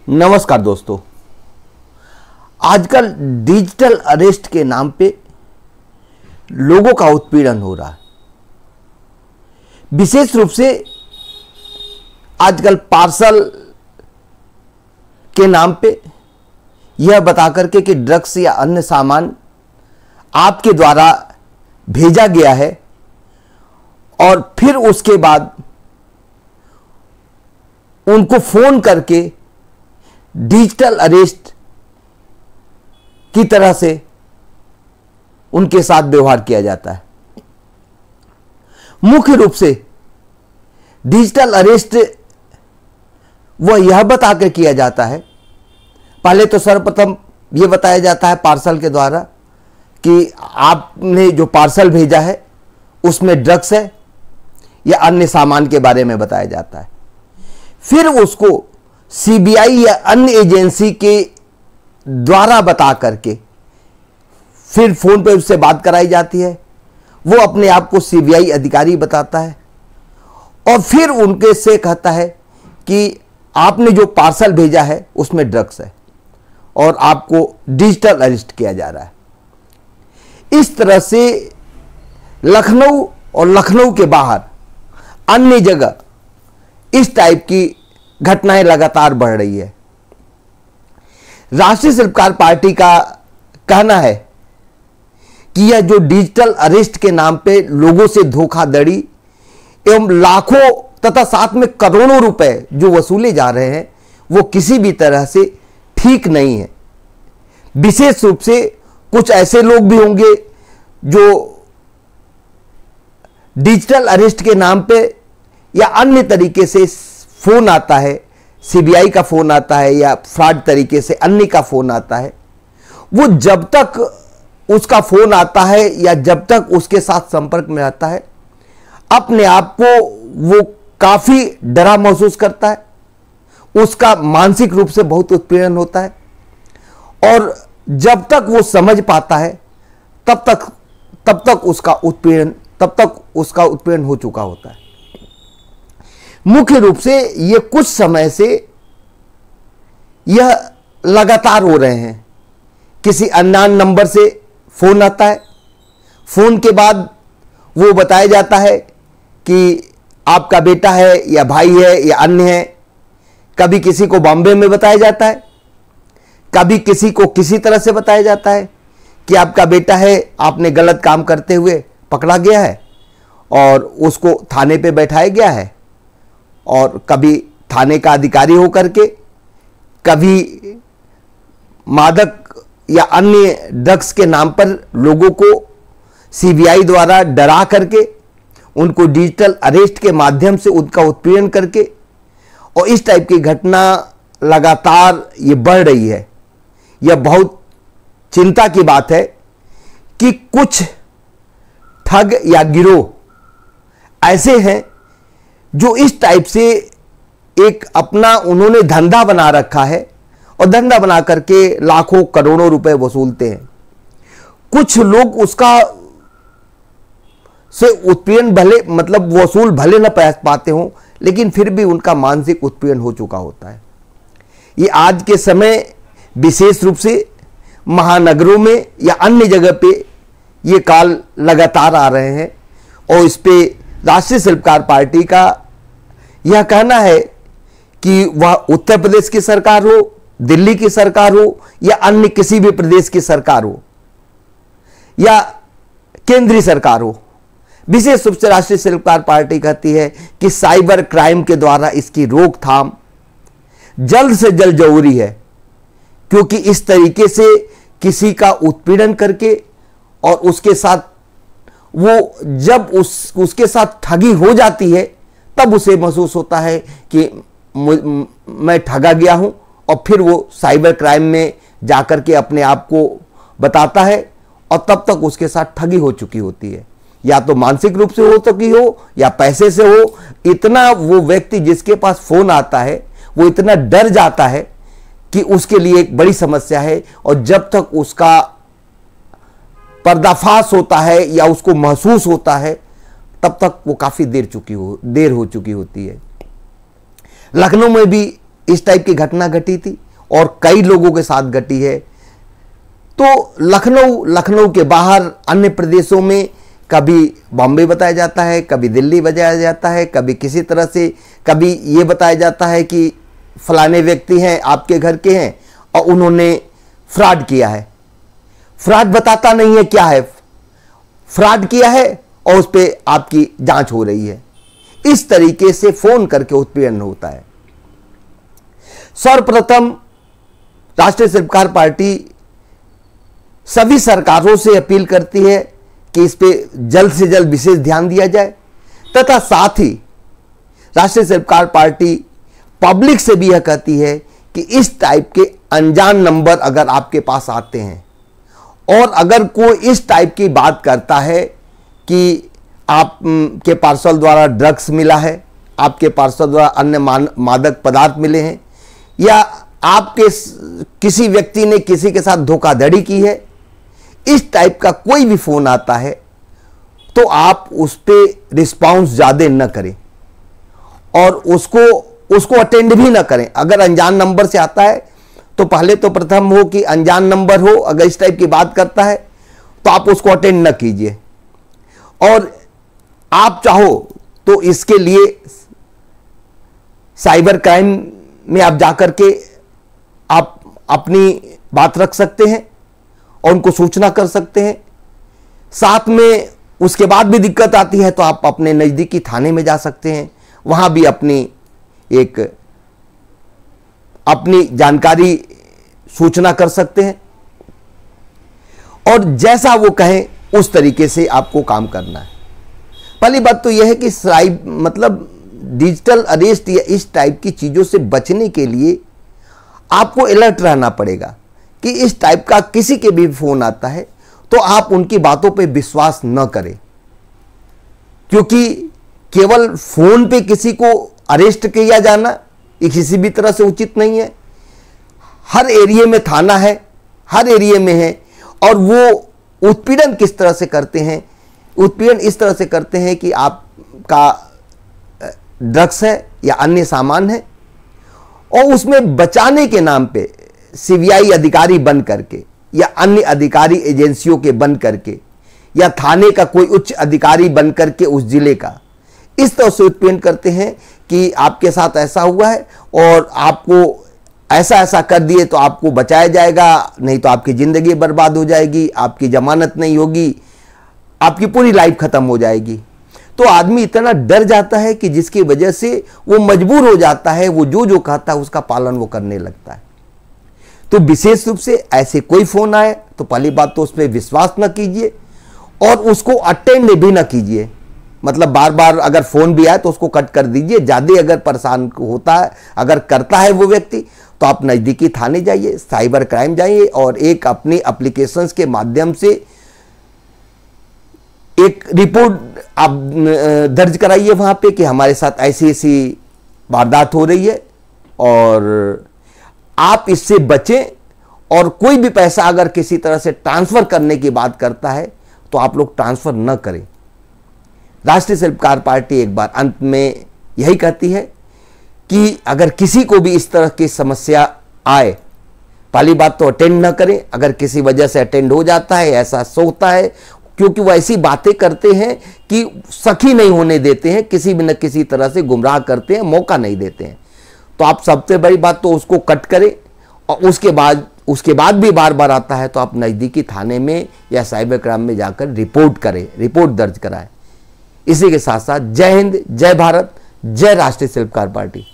नमस्कार दोस्तों, आजकल डिजिटल अरेस्ट के नाम पे लोगों का उत्पीड़न हो रहा है। विशेष रूप से आजकल पार्सल के नाम पे यह बता करके कि ड्रग्स या अन्य सामान आपके द्वारा भेजा गया है और फिर उसके बाद उनको फोन करके डिजिटल अरेस्ट की तरह से उनके साथ व्यवहार किया जाता है। मुख्य रूप से डिजिटल अरेस्ट वह यह बता के किया जाता है, पहले तो सर्वप्रथम यह बताया जाता है पार्सल के द्वारा कि आपने जो पार्सल भेजा है उसमें ड्रग्स है या अन्य सामान के बारे में बताया जाता है। फिर उसको सीबीआई या अन्य एजेंसी के द्वारा बता करके फिर फोन पे उससे बात कराई जाती है। वो अपने आप को सीबीआई अधिकारी बताता है और फिर उनके से कहता है कि आपने जो पार्सल भेजा है उसमें ड्रग्स है और आपको डिजिटल अरेस्ट किया जा रहा है। इस तरह से लखनऊ और लखनऊ के बाहर अन्य जगह इस टाइप की घटनाएं लगातार बढ़ रही है। राष्ट्रीय शिल्पकार पार्टी का कहना है कि यह जो डिजिटल अरेस्ट के नाम पे लोगों से धोखाधड़ी एवं लाखों तथा साथ में करोड़ों रुपए जो वसूले जा रहे हैं वो किसी भी तरह से ठीक नहीं है। विशेष रूप से कुछ ऐसे लोग भी होंगे जो डिजिटल अरेस्ट के नाम पे या अन्य तरीके से फोन आता है, सीबीआई का फोन आता है या फ्रॉड तरीके से अन्य का फोन आता है, वो जब तक उसका फोन आता है या जब तक उसके साथ संपर्क में रहता है अपने आप को वो काफी डरा महसूस करता है, उसका मानसिक रूप से बहुत उत्पीड़न होता है और जब तक वो समझ पाता है तब तक उसका उत्पीड़न हो चुका होता है। मुख्य रूप से ये कुछ समय से यह लगातार हो रहे हैं। किसी अननोन नंबर से फोन आता है, फोन के बाद वो बताया जाता है कि आपका बेटा है या भाई है या अन्य है। कभी किसी को बॉम्बे में बताया जाता है, कभी किसी को किसी तरह से बताया जाता है कि आपका बेटा है, आपने गलत काम करते हुए पकड़ा गया है और उसको थाने पे बैठाया गया है। और कभी थाने का अधिकारी होकर के, कभी मादक या अन्य ड्रग्स के नाम पर लोगों को सीबीआई द्वारा डरा करके उनको डिजिटल अरेस्ट के माध्यम से उनका उत्पीड़न करके और इस टाइप की घटना लगातार ये बढ़ रही है। यह बहुत चिंता की बात है कि कुछ ठग या गिरोह ऐसे हैं जो इस टाइप से एक अपना उन्होंने धंधा बना रखा है और धंधा बना करके लाखों करोड़ों रुपए वसूलते हैं। कुछ लोग उसका से उत्पीड़न वसूल भले न पाते हों, लेकिन फिर भी उनका मानसिक उत्पीड़न हो चुका होता है। ये आज के समय विशेष रूप से महानगरों में या अन्य जगह पे ये काल लगातार आ रहे हैं और इस पे राष्ट्रीय शिल्पकार पार्टी का यह कहना है कि वह उत्तर प्रदेश की सरकार हो, दिल्ली की सरकार हो या अन्य किसी भी प्रदेश की सरकार हो या केंद्रीय सरकार हो, विशेष रूप से राष्ट्रीय शिल्पकार पार्टी कहती है कि साइबर क्राइम के द्वारा इसकी रोकथाम जल्द से जल्द जरूरी है। क्योंकि इस तरीके से किसी का उत्पीड़न करके और उसके साथ वो जब उसके साथ ठगी हो जाती है तब उसे महसूस होता है कि मैं ठगा गया हूं और फिर वो साइबर क्राइम में जाकर के अपने आप को बताता है और तब तक उसके साथ ठगी हो चुकी होती है। या तो मानसिक रूप से हो चुकी हो या पैसे से हो। इतना वो व्यक्ति जिसके पास फोन आता है वो इतना डर जाता है कि उसके लिए एक बड़ी समस्या है और जब तक उसका पर्दाफाश होता है या उसको महसूस होता है तब तक वो काफी देर हो चुकी होती है। लखनऊ में भी इस टाइप की घटना घटी थी और कई लोगों के साथ घटी है। तो लखनऊ के बाहर अन्य प्रदेशों में कभी बॉम्बे बताया जाता है, कभी दिल्ली बताया जाता है, कभी किसी तरह से, कभी ये बताया जाता है कि फलाने व्यक्ति हैं, आपके घर के हैं और उन्होंने फ्रॉड किया है। फ्रॉड बताता नहीं है क्या है, फ्रॉड किया है और उस पर आपकी जांच हो रही है। इस तरीके से फोन करके उत्पीड़न होता है। सर्वप्रथम राष्ट्रीय शिल्पकार पार्टी सभी सरकारों से अपील करती है कि इस पे जल्द से जल्द विशेष ध्यान दिया जाए, तथा साथ ही राष्ट्रीय शिल्पकार पार्टी पब्लिक से भी यह कहती है कि इस टाइप के अनजान नंबर अगर आपके पास आते हैं और अगर कोई इस टाइप की बात करता है कि आपके पार्सल द्वारा ड्रग्स मिला है, आपके पार्सल द्वारा अन्य मादक पदार्थ मिले हैं, या आपके किसी व्यक्ति ने किसी के साथ धोखाधड़ी की है, इस टाइप का कोई भी फोन आता है तो आप उस पर रिस्पॉन्स ज़्यादा न करें और उसको अटेंड भी ना करें। अगर अनजान नंबर से आता है तो पहले तो प्रथम हो कि अनजान नंबर हो, अगर इस टाइप की बात करता है तो आप उसको अटेंड न कीजिए। और आप चाहो तो इसके लिए साइबर क्राइम में आप जाकर के आप अपनी बात रख सकते हैं और उनको सूचना कर सकते हैं। साथ में उसके बाद भी दिक्कत आती है तो आप अपने नज़दीकी थाने में जा सकते हैं, वहाँ भी अपनी जानकारी सूचना कर सकते हैं और जैसा वो कहें उस तरीके से आपको काम करना है। पहली बात तो यह है कि मतलब डिजिटल अरेस्ट या इस टाइप की चीज़ों से बचने के लिए आपको अलर्ट रहना पड़ेगा कि इस टाइप का किसी के भी फ़ोन आता है तो आप उनकी बातों पे विश्वास न करें, क्योंकि केवल फ़ोन पे किसी को अरेस्ट किया जाना ये किसी भी तरह से उचित नहीं है। हर एरिया में थाना है, हर एरिया में है, और वो उत्पीड़न किस तरह से करते हैं, उत्पीड़न इस तरह से करते हैं कि आपका ड्रग्स है या अन्य सामान है और उसमें बचाने के नाम पे सीबीआई अधिकारी बन करके या अन्य अधिकारी एजेंसियों के बन करके या थाने का कोई उच्च अधिकारी बन करके उस जिले का इस तरह से उत्पीड़न करते हैं कि आपके साथ ऐसा हुआ है और आपको ऐसा कर दिए तो आपको बचाया जाएगा, नहीं तो आपकी ज़िंदगी बर्बाद हो जाएगी, आपकी जमानत नहीं होगी, आपकी पूरी लाइफ खत्म हो जाएगी। तो आदमी इतना डर जाता है कि जिसकी वजह से वो मजबूर हो जाता है, वो जो कहता है उसका पालन वो करने लगता है। तो विशेष रूप से ऐसे कोई फ़ोन आए तो पहली बात तो उस पर विश्वास न कीजिए और उसको अटेंड भी ना कीजिए। मतलब बार बार अगर फ़ोन भी आए तो उसको कट कर दीजिए। ज़्यादा अगर परेशान होता है, अगर करता है वो व्यक्ति, तो आप नज़दीकी थाने जाइए, साइबर क्राइम जाइए और एक अपनी एप्लीकेशंस के माध्यम से एक रिपोर्ट आप दर्ज कराइए वहाँ पे कि हमारे साथ ऐसी ऐसी वारदात हो रही है और आप इससे बचें। और कोई भी पैसा अगर किसी तरह से ट्रांसफ़र करने की बात करता है तो आप लोग ट्रांसफ़र न करें। राष्ट्रीय शिल्पकार पार्टी एक बार अंत में यही कहती है कि अगर किसी को भी इस तरह की समस्या आए, पहली बात तो अटेंड न करें। अगर किसी वजह से अटेंड हो जाता है, ऐसा सोचता है, क्योंकि वो ऐसी बातें करते हैं कि सखी नहीं होने देते हैं, किसी भी न किसी तरह से गुमराह करते हैं, मौका नहीं देते हैं। तो आप सबसे बड़ी बात तो उसको कट करें और उसके बाद भी बार बार आता है तो आप नज़दीकी थाने में या साइबर क्राइम में जाकर रिपोर्ट करें, रिपोर्ट दर्ज कराएं। इसी के साथ साथ जय हिंद, जय भारत, जय राष्ट्रीय शिल्पकार पार्टी।